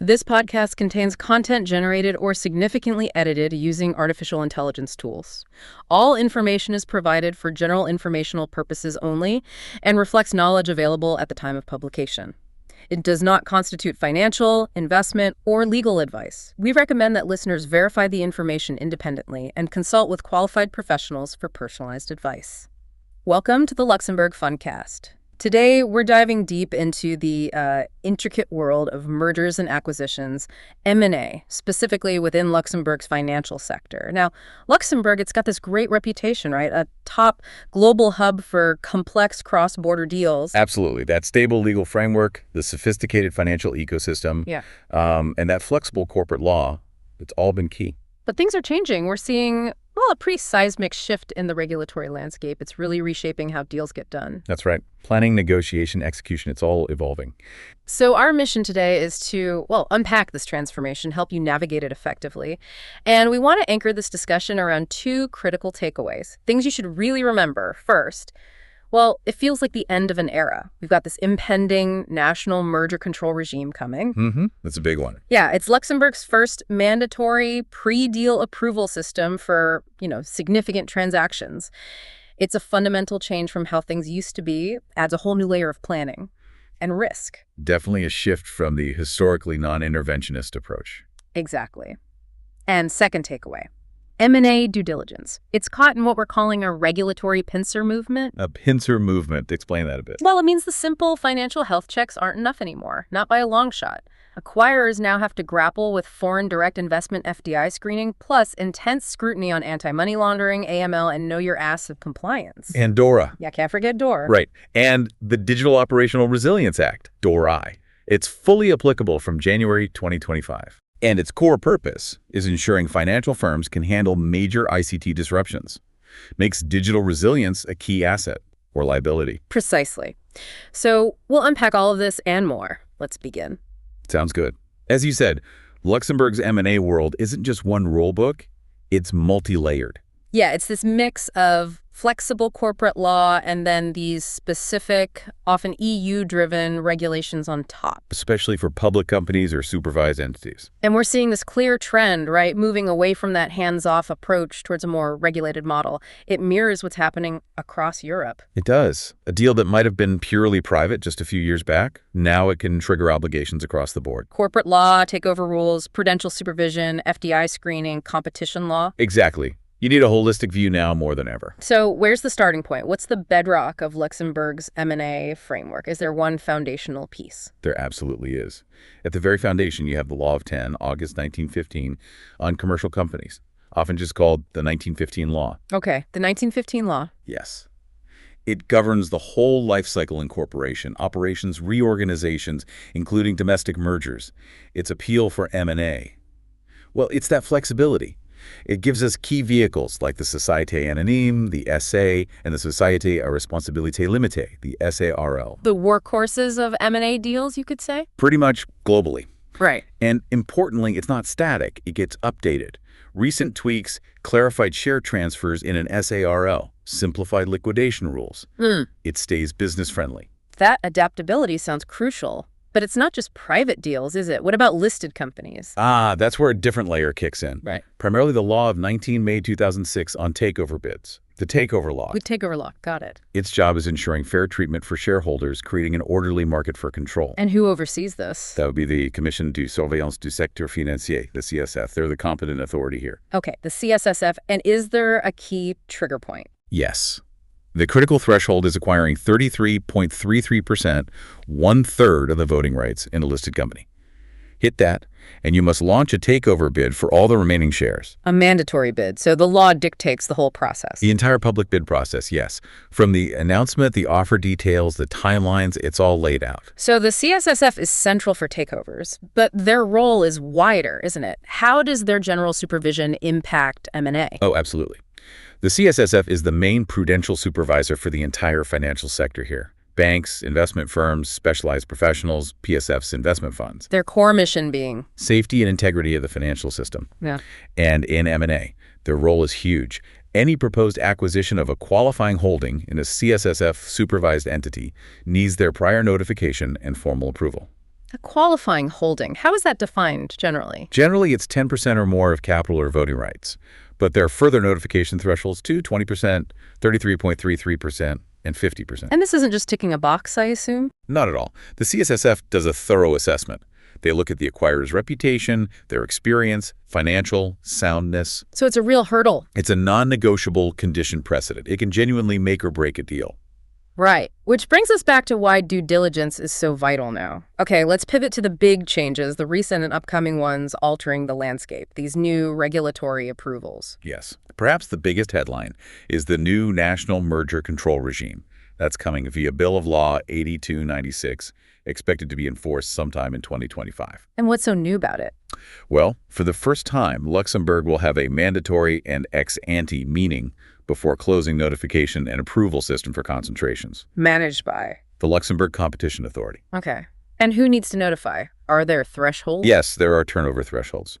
This podcast contains content generated or significantly edited using artificial intelligence tools. All information is provided for general informational purposes only and reflects knowledge available at the time of publication. It does not constitute financial, investment, or legal advice. We recommend that listeners verify the information independently and consult with qualified professionals for personalized advice. Welcome to the Luxembourg Fundcast. Today, we're diving deep into the intricate world of mergers and acquisitions, M&A, specifically within Luxembourg's financial sector. Now, Luxembourg, it's got this great reputation, right? A top global hub for complex cross-border deals. Absolutely. That stable legal framework, the sophisticated financial ecosystem, and that flexible corporate law, it's all been key. But things are changing. We're seeing a pretty seismic shift in the regulatory landscape. It's really reshaping how deals get done. That's right. Planning, negotiation, execution, it's all evolving. So our mission today is to, unpack this transformation, help you navigate it effectively. And we want to anchor this discussion around two critical takeaways, things you should really remember. First, it feels like the end of an era. We've got this impending national merger control regime coming. That's a big one. Yeah, it's Luxembourg's first mandatory pre-deal approval system for, significant transactions. It's a fundamental change from how things used to be, adds a whole new layer of planning and risk. Definitely a shift from the historically non-interventionist approach. Exactly. And second takeaway. M&A due diligence. It's caught in what we're calling a regulatory pincer movement. A pincer movement. Explain that a bit. Well, it means the simple financial health checks aren't enough anymore, not by a long shot. Acquirers now have to grapple with foreign direct investment FDI screening, plus intense scrutiny on anti-money laundering, AML, and know your ass of compliance. And DORA. Yeah, can't forget DORA. Right. And the Digital Operational Resilience Act, DORA. It's fully applicable from January 2025. And its core purpose is ensuring financial firms can handle major ICT disruptions. Makes digital resilience a key asset or liability. Precisely. So we'll unpack all of this and more. Let's begin. Sounds good. As you said, Luxembourg's M&A world isn't just one rule book, it's multi-layered. Yeah, it's this mix of flexible corporate law and then these specific, often EU-driven regulations on top. Especially for public companies or supervised entities. And we're seeing this clear trend, right, moving away from that hands-off approach towards a more regulated model. It mirrors what's happening across Europe. It does. A deal that might have been purely private just a few years back, now it can trigger obligations across the board. Corporate law, takeover rules, prudential supervision, FDI screening, competition law. Exactly. You need a holistic view now more than ever. So where's the starting point? What's the bedrock of Luxembourg's M&A framework? Is there one foundational piece? There absolutely is. At the very foundation, you have the Law of 10, August 1915, on commercial companies, often just called the 1915 Law. Okay, the 1915 Law. Yes. It governs the whole life cycle in corporation, operations, reorganizations, including domestic mergers. Its appeal for M&A. Well, it's that flexibility. It gives us key vehicles like the Société Anonyme, the SA, and the Société à Responsabilité Limitée, the SARL. The workhorses of M&A deals, you could say? Pretty much globally. Right. And importantly, it's not static. It gets updated. Recent tweaks clarified share transfers in an SARL, simplified liquidation rules. It stays business-friendly. That adaptability sounds crucial. But it's not just private deals, is it? What about listed companies? That's where a different layer kicks in. Right. Primarily the law of 19 May 2006 on takeover bids. The takeover law. The takeover law. Got it. Its job is ensuring fair treatment for shareholders, creating an orderly market for control. And who oversees this? That would be the Commission de Surveillance du Secteur Financier, the CSSF. They're the competent authority here. Okay, the CSSF. And is there a key trigger point? Yes. The critical threshold is acquiring 33.33%, 1/3 of the voting rights in a listed company. Hit that, and you must launch a takeover bid for all the remaining shares. A mandatory bid, so the law dictates the whole process. The entire public bid process, yes. From the announcement, the offer details, the timelines, it's all laid out. So the CSSF is central for takeovers, but their role is wider, isn't it? How does their general supervision impact M&A? Oh, absolutely. The CSSF is the main prudential supervisor for the entire financial sector here. Banks, investment firms, specialized professionals, PSFs, investment funds. Their core mission being? Safety and integrity of the financial system. Yeah. And in M&A, their role is huge. Any proposed acquisition of a qualifying holding in a CSSF-supervised entity needs their prior notification and formal approval. A qualifying holding, how is that defined generally? Generally, it's 10% or more of capital or voting rights. But there are further notification thresholds too, 20%, 33.33%, and 50%. And this isn't just ticking a box, I assume? Not at all. The CSSF does a thorough assessment. They look at the acquirer's reputation, their experience, financial soundness. So it's a real hurdle. It's a non-negotiable condition precedent. It can genuinely make or break a deal. Right. Which brings us back to why due diligence is so vital now. Okay, let's pivot to the big changes, the recent and upcoming ones altering the landscape, these new regulatory approvals. Yes. Perhaps the biggest headline is the new national merger control regime. That's coming via Bill of Law 8296, expected to be enforced sometime in 2025. And what's so new about it? Well, for the first time, Luxembourg will have a mandatory and ex-ante meaning before closing notification and approval system for concentrations. Managed by? The Luxembourg Competition Authority. Okay. And who needs to notify? Are there thresholds? Yes, there are turnover thresholds.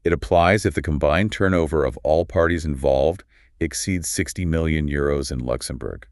It applies if the combined turnover of all parties involved exceeds 60 million euros in Luxembourg.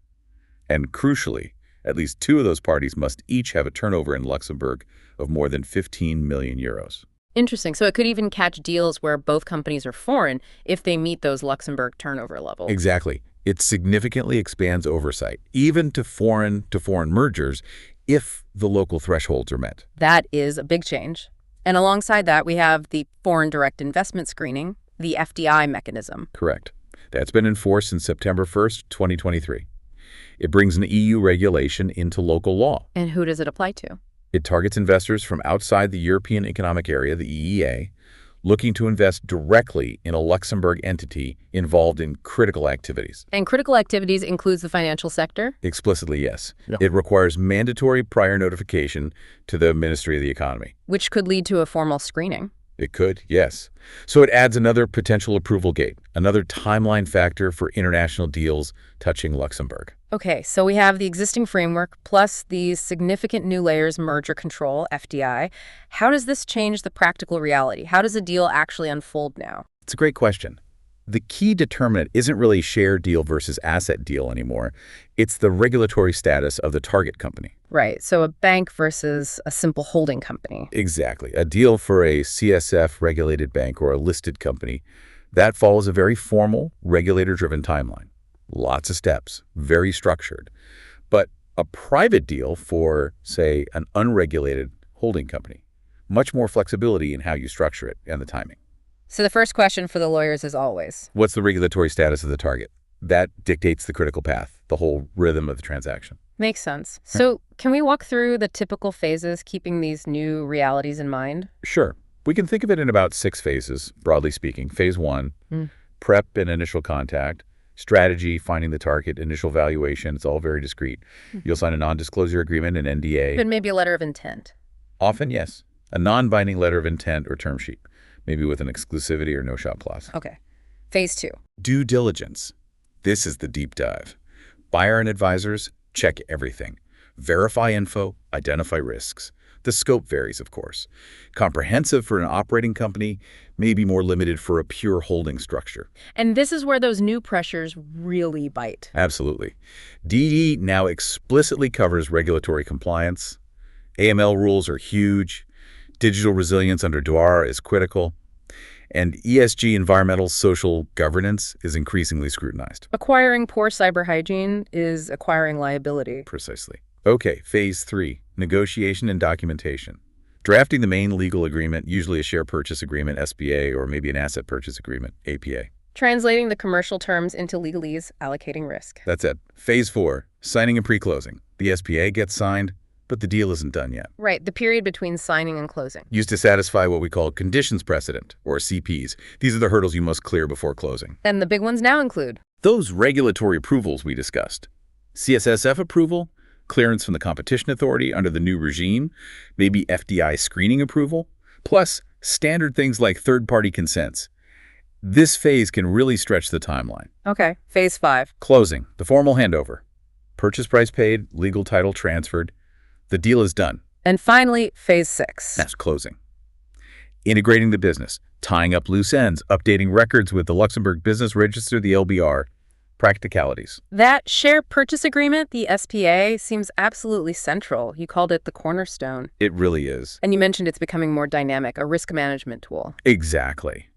And crucially, at least two of those parties must each have a turnover in Luxembourg of more than 15 million euros. Interesting. So it could even catch deals where both companies are foreign if they meet those Luxembourg turnover levels. Exactly. It significantly expands oversight, even to foreign mergers, if the local thresholds are met. That is a big change. And alongside that, we have the foreign direct investment screening, the FDI mechanism. Correct. That's been enforced since September 1st, 2023. It brings an EU regulation into local law. And who does it apply to? It targets investors from outside the European Economic Area, the EEA, looking to invest directly in a Luxembourg entity involved in critical activities. And critical activities includes the financial sector? Explicitly, yes. Yeah. It requires mandatory prior notification to the Ministry of the Economy. Which could lead to a formal screening. It could, yes. So it adds another potential approval gate, another timeline factor for international deals touching Luxembourg. Okay, so we have the existing framework plus these significant new layers, merger control, FDI. How does this change the practical reality? How does a deal actually unfold now? It's a great question. The key determinant isn't really share deal versus asset deal anymore. It's the regulatory status of the target company. Right, so a bank versus a simple holding company. Exactly. A deal for a CSSF-regulated bank or a listed company, that follows a very formal, regulator-driven timeline. Lots of steps, very structured. But a private deal for, say, an unregulated holding company, much more flexibility in how you structure it and the timing. So the first question for the lawyers is always, What's the regulatory status of the target? That dictates the critical path, the whole rhythm of the transaction. makes sense. So can we walk through the typical phases, keeping these new realities in mind? Sure. We can think of it in about 6 phases, broadly speaking. Phase 1, prep and initial contact. Strategy, finding the target, initial valuation. It's all very discreet. You'll sign a non-disclosure agreement, an NDA. But maybe a letter of intent. Often, yes. A non-binding letter of intent or term sheet, maybe with an exclusivity or no-shop clause. Okay. Phase 2. Due diligence. This is the deep dive. Buyer and advisors, check everything. Verify info, identify risks. The scope varies, of course. Comprehensive for an operating company, maybe more limited for a pure holding structure. And this is where those new pressures really bite. Absolutely. DD now explicitly covers regulatory compliance. AML rules are huge. Digital resilience under DOIR is critical. And ESG, environmental social governance, is increasingly scrutinized. Acquiring poor cyber hygiene is acquiring liability. Precisely. Okay, phase 3, negotiation and documentation. Drafting the main legal agreement, usually a share purchase agreement, SPA, or maybe an asset purchase agreement, APA. Translating the commercial terms into legalese, allocating risk. That's it. Phase 4, signing and pre-closing. The SPA gets signed, but the deal isn't done yet. Right, the period between signing and closing. Used to satisfy what we call conditions precedent, or CPs. These are the hurdles you must clear before closing. And the big ones now include Those regulatory approvals we discussed. CSSF approval, clearance from the Competition Authority under the new regime, maybe FDI screening approval, plus standard things like third-party consents. This phase can really stretch the timeline. Okay, phase 5. Closing, the formal handover. Purchase price paid, legal title transferred. The deal is done. And finally, phase 6. That's closing. Integrating the business, tying up loose ends, updating records with the Luxembourg Business Register, the LBR. Practicalities. That share purchase agreement, the SPA, seems absolutely central. You called it the cornerstone. It really is. And you mentioned it's becoming more dynamic, a risk management tool. Exactly.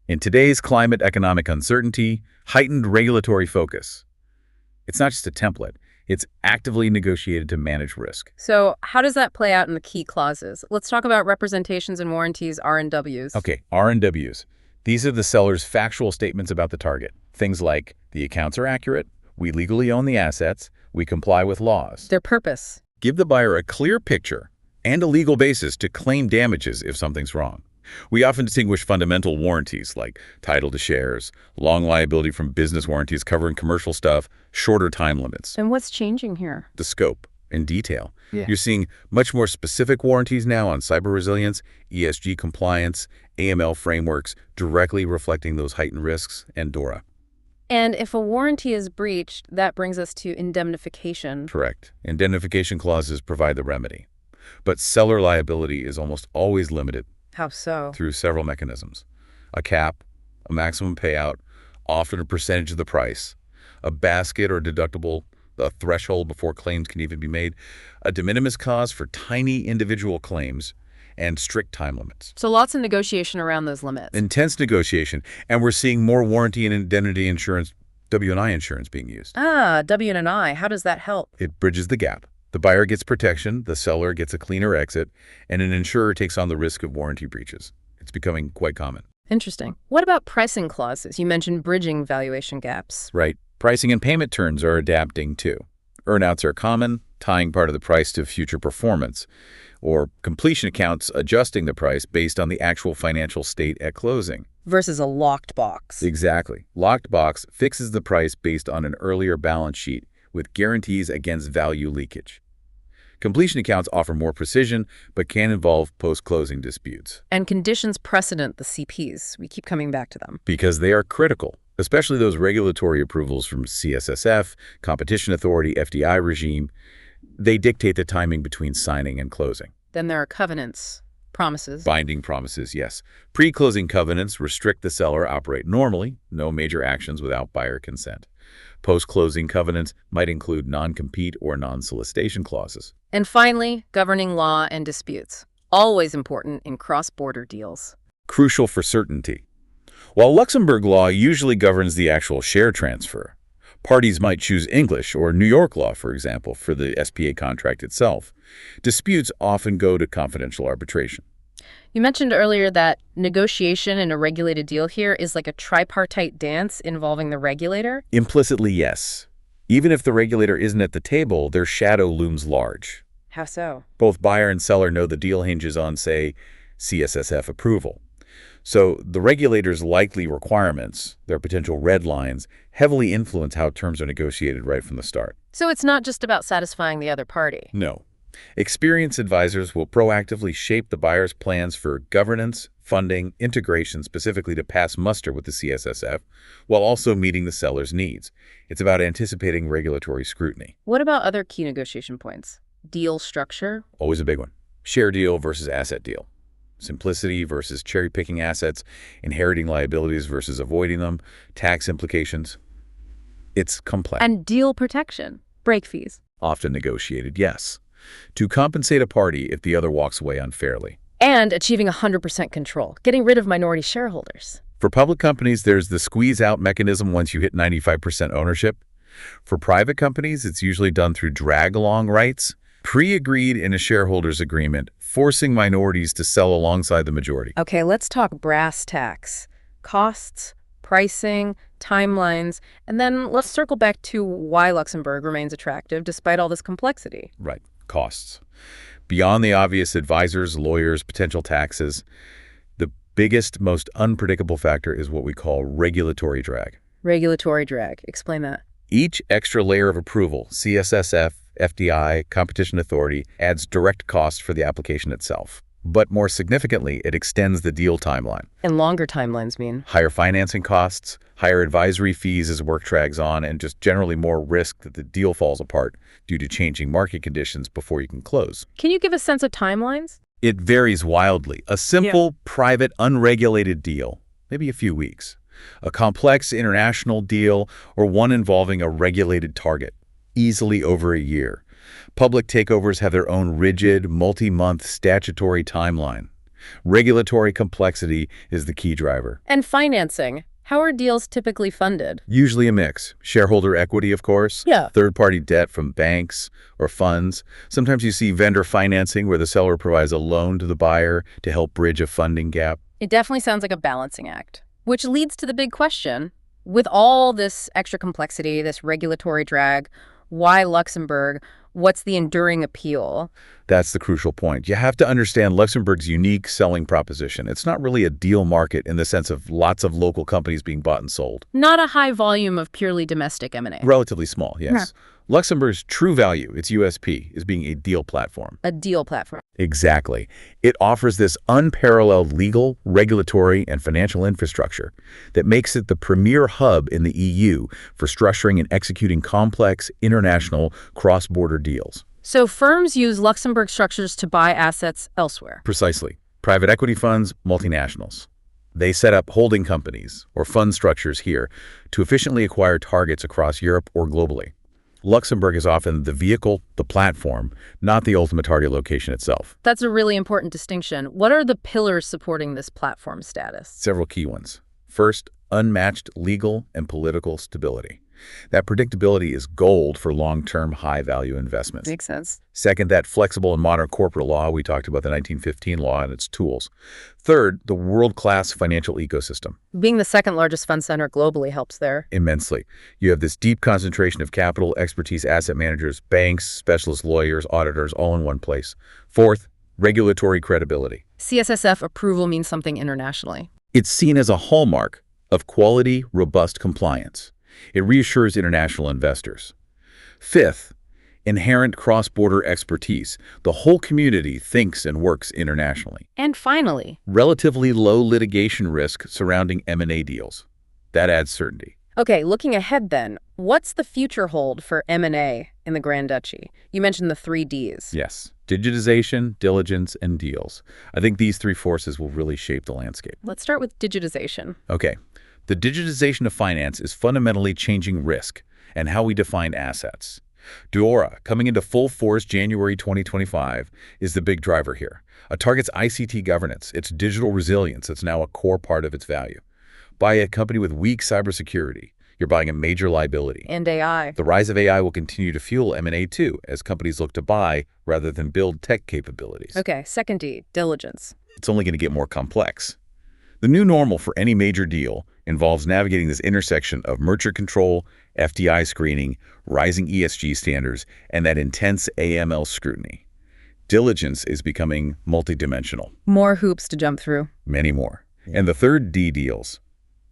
In today's climate economic uncertainty, heightened regulatory focus. It's not just a template. It's actively negotiated to manage risk. So how does that play out in the key clauses? Let's talk about representations and warranties, R&Ws. Okay, R&Ws. These are the seller's factual statements about the target. Things like, the accounts are accurate, we legally own the assets, we comply with laws. Their purpose. Give the buyer a clear picture and a legal basis to claim damages if something's wrong. We often distinguish fundamental warranties like title to shares, long liability from business warranties covering commercial stuff, shorter time limits. And what's changing here? The scope and detail. Yeah. You're seeing much more specific warranties now on cyber resilience, ESG compliance, AML frameworks, directly reflecting those heightened risks, and DORA. And if a warranty is breached, that brings us to indemnification. Correct. Indemnification clauses provide the remedy. But seller liability is almost always limited. How so? Through several mechanisms. A cap, a maximum payout, often a percentage of the price, a basket or deductible, a threshold before claims can even be made, a de minimis cause for tiny individual claims, and strict time limits. So lots of negotiation around those limits. Intense negotiation, and we're seeing more warranty and indemnity insurance, W&I insurance being used. W&I, how does that help? It bridges the gap. The buyer gets protection, the seller gets a cleaner exit, and an insurer takes on the risk of warranty breaches. It's becoming quite common. Interesting. What about pricing clauses? You mentioned bridging valuation gaps. Right. Pricing and payment terms are adapting too. Earnouts are common, tying part of the price to future performance, or completion accounts adjusting the price based on the actual financial state at closing. Versus a locked box. Exactly. Locked box fixes the price based on an earlier balance sheet with guarantees against value leakage. Completion accounts offer more precision, but can involve post-closing disputes. And conditions precedent the CPs. We keep coming back to them. Because they are critical, especially those regulatory approvals from CSSF, Competition Authority, FDI regime. They dictate the timing between signing and closing. Then there are covenants, promises. Binding promises, yes. Pre-closing covenants restrict the seller operate normally, no major actions without buyer consent. Post-closing covenants might include non-compete or non-solicitation clauses. And finally, governing law and disputes. Always important in cross-border deals. Crucial for certainty. While Luxembourg law usually governs the actual share transfer, parties might choose English or New York law, for example, for the SPA contract itself. Disputes often go to confidential arbitration. You mentioned earlier that negotiation in a regulated deal here is like a tripartite dance involving the regulator? Implicitly, yes. Even if the regulator isn't at the table, their shadow looms large. How so? Both buyer and seller know the deal hinges on, say, CSSF approval. So the regulator's likely requirements, their potential red lines, heavily influence how terms are negotiated right from the start. So it's not just about satisfying the other party. No. Experienced advisors will proactively shape the buyer's plans for governance, funding, integration specifically to pass muster with the CSSF, while also meeting the seller's needs. It's about anticipating regulatory scrutiny. What about other key negotiation points? Deal structure? Always a big one. Share deal versus asset deal. Simplicity versus cherry-picking assets, inheriting liabilities versus avoiding them, tax implications. It's complex. And deal protection, break fees. Often negotiated, yes, to compensate a party if the other walks away unfairly. And achieving 100% control, getting rid of minority shareholders. For public companies, there's the squeeze-out mechanism once you hit 95% ownership. For private companies, it's usually done through drag-along rights, pre-agreed in a shareholders agreement, forcing minorities to sell alongside the majority. Okay, let's talk brass tacks. Costs, pricing, timelines, and then let's circle back to why Luxembourg remains attractive despite all this complexity. Right, costs. Beyond the obvious advisors, lawyers, potential taxes, the biggest, most unpredictable factor is what we call regulatory drag. Regulatory drag. Explain that. Each extra layer of approval, CSSF, FDI, Competition Authority, adds direct costs for the application itself. But more significantly, it extends the deal timeline. And longer timelines mean? Higher financing costs, higher advisory fees as work drags on, and just generally more risk that the deal falls apart due to changing market conditions before you can close. Can you give a sense of timelines? It varies wildly. A simple, private, unregulated deal, maybe a few weeks. A complex international deal or one involving a regulated target, easily over a year. Public takeovers have their own rigid, multi-month statutory timeline. Regulatory complexity is the key driver. And financing. How are deals typically funded? Usually a mix. Shareholder equity, of course. Yeah. Third-party debt from banks or funds. Sometimes you see vendor financing where the seller provides a loan to the buyer to help bridge a funding gap. It definitely sounds like a balancing act, which leads to the big question. With all this extra complexity, this regulatory drag, why Luxembourg? What's the enduring appeal? That's the crucial point. You have to understand Luxembourg's unique selling proposition. It's not really a deal market in the sense of lots of local companies being bought and sold. Not a high volume of purely domestic M&A. Relatively small, yes. Luxembourg's true value, its USP, is being a deal platform. A deal platform. Exactly. It offers this unparalleled legal, regulatory, and financial infrastructure that makes it the premier hub in the EU for structuring and executing complex, international, cross-border deals. So firms use Luxembourg structures to buy assets elsewhere. Precisely. Private equity funds, multinationals. They set up holding companies or fund structures here to efficiently acquire targets across Europe or globally. Luxembourg is often the vehicle, the platform, not the ultimate target location itself. That's a really important distinction. What are the pillars supporting this platform status? Several key ones. First, unmatched legal and political stability. That predictability is gold for long-term, high-value investments. Makes sense. Second, that flexible and modern corporate law. We talked about the 1915 law and its tools. Third, the world-class financial ecosystem. Being the second largest fund center globally helps there. Immensely. You have this deep concentration of capital, expertise, asset managers, banks, specialist lawyers, auditors, all in one place. Fourth, regulatory credibility. CSSF approval means something internationally. It's seen as a hallmark of quality, robust compliance. It reassures international investors. Fifth, inherent cross-border expertise. The whole community thinks and works internationally. And finally, Relatively low litigation risk surrounding M&A deals. That adds certainty. okay, looking ahead then, what's the future hold for M&A in the Grand Duchy? You mentioned the 3 Ds. Yes. Digitization, diligence, and deals. I think these 3 forces will really shape the landscape. Let's start with digitization. Okay. The digitization of finance is fundamentally changing risk and how we define assets. DORA, coming into full force January 2025, is the big driver here. It targets ICT governance, its digital resilience that's now a core part of its value. Buy a company with weak cybersecurity, you're buying a major liability. And AI. The rise of AI will continue to fuel M&A too, as companies look to buy rather than build tech capabilities. Okay, second D, diligence. It's only going to get more complex. The new normal for any major deal involves navigating this intersection of merger control, FDI screening, rising ESG standards, and that intense AML scrutiny. Diligence is becoming multidimensional. More hoops to jump through. Many more. And the third D, deals.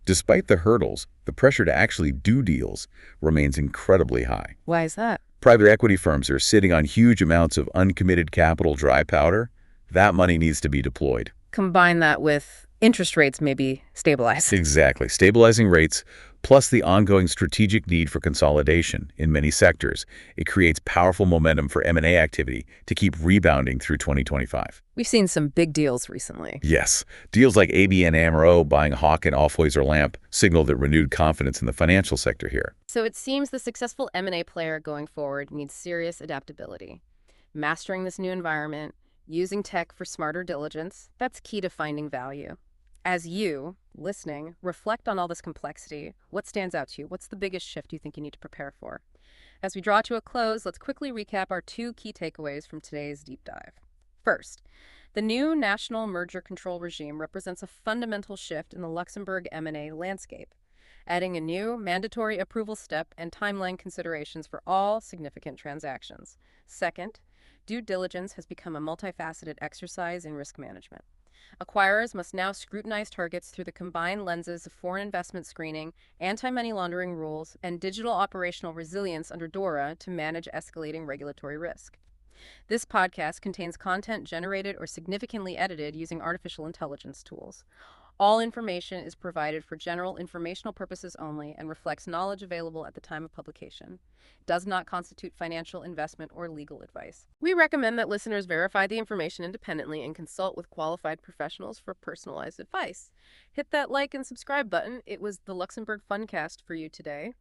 Despite the hurdles, the pressure to actually do deals remains incredibly high. Why is that? Private equity firms are sitting on huge amounts of uncommitted capital dry powder. That money needs to be deployed. Combine that with interest rates maybe stabilized. Exactly. Stabilizing rates, plus the ongoing strategic need for consolidation in many sectors, it creates powerful momentum for M&A activity to keep rebounding through 2025. We've seen some big deals recently. Yes. Deals like ABN AMRO buying Hawk and Aufhäuser Lamp signal the renewed confidence in the financial sector here. So it seems the successful M&A player going forward needs serious adaptability. Mastering this new environment, using tech for smarter diligence, that's key to finding value. As you, listening, reflect on all this complexity, what stands out to you? What's the biggest shift you think you need to prepare for? As we draw to a close, let's quickly recap our 2 key takeaways from today's deep dive. First, the new national merger control regime represents a fundamental shift in the Luxembourg M&A landscape, adding a new mandatory approval step and timeline considerations for all significant transactions. Second, due diligence has become a multifaceted exercise in risk management. Acquirers must now scrutinize targets through the combined lenses of foreign investment screening, anti-money laundering rules, and digital operational resilience under DORA to manage escalating regulatory risk. This podcast contains content generated or significantly edited using artificial intelligence tools. All information is provided for general informational purposes only and reflects knowledge available at the time of publication. It does not constitute financial, investment, or legal advice. We recommend that listeners verify the information independently and consult with qualified professionals for personalized advice. Hit that like and subscribe button. It was the Luxembourg Fundcast for you today.